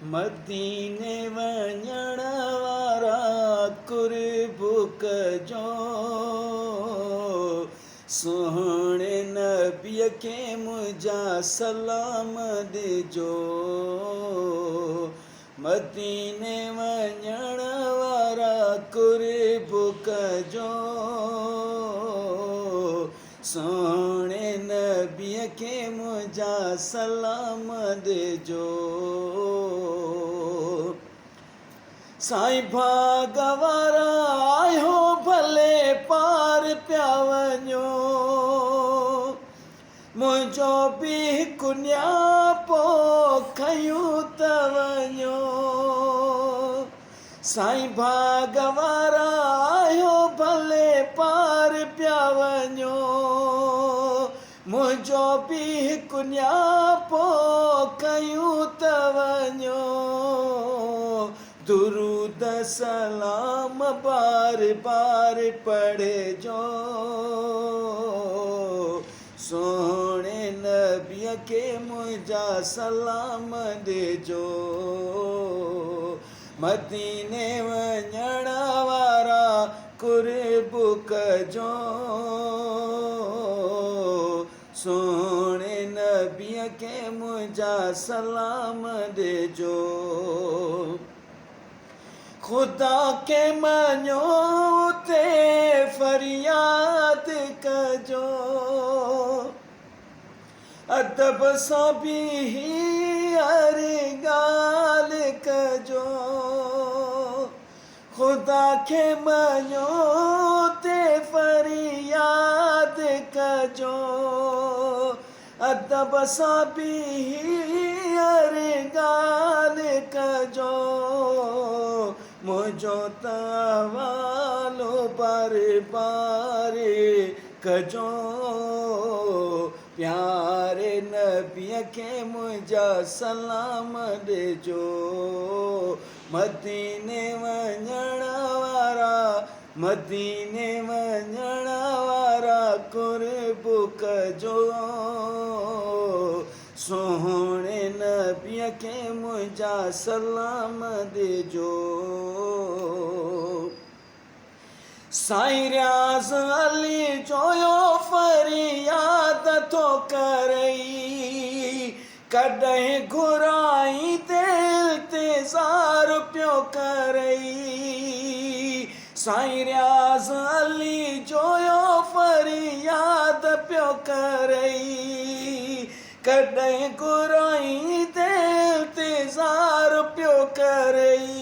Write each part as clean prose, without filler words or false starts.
मदीने वञण वारा कुर्बुक जो सोहणे नबीअ खे मुंहिंजा सलाम ॾिजो। मदीने वञण वारा कुर्बुक जो सोहणे नबीअ खे मुंहिंजा सलाम ॾिजो। साईं भागवारा आयो भले पार पिया वञो, मुंहिंजो बि कुन्या पो खयूं त वञो। साईं भागवारा आयो भले पार पिया वञो, मुंहिंजो बि कुन्या पो खयूं त वञो। दुरूद सलाम बार बार पढ़जो, सोहणे नबीअ खे मुंहिंजा सलाम ॾिजो। मदीने वञण वारा कुर्बुक जो सोहणे नबीअ खे मुंहिंजा सलाम ॾिजो। खुदा खे मञो ते फरियाद कजो, अदब सां बि हर ॻाल्हि कजो। खुदा खे मञो ते फरियाद कजो, अदब सां बि हर ॻाल्हि कजो। मुंहिंजो त हवालो बार बार कजो, प्यारे नबीअ खे मुंहिंजा सलाम ॾिजो। मदीने वञण वारा मदीने वञण वारा कुर्बुक जो सोहणे नबीअ खे मुंहिंजा सलाम ॾिजो। साईं रियाज़ अली जोयो फरियाद थो करई, कॾहिं घुराई दिल ते ज़ार पियो करई। साईं रियाज़ अली जोयो फरियाद पियो करई, कॾहिं घुराई दिल ते ज़ार पियो करई।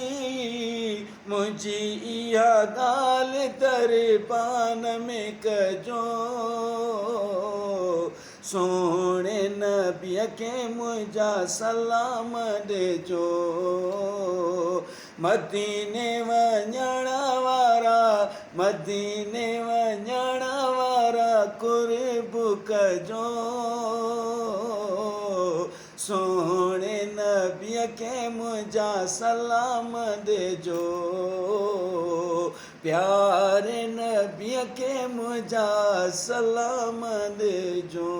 मुंहिंजी इहा ॻाल्हि दरबान में कजो, सोहणे नबीअ खे मुंहिंजा सलाम ॾिजो। मदीने वञण वारा मदीने वञण वारा कुर्बुक जो सोहणे नबीअ खे मुंहिंजा सलाम ॾिजो। प्यारे नबीअ खे मुंहिंजा सलाम ॾिजो।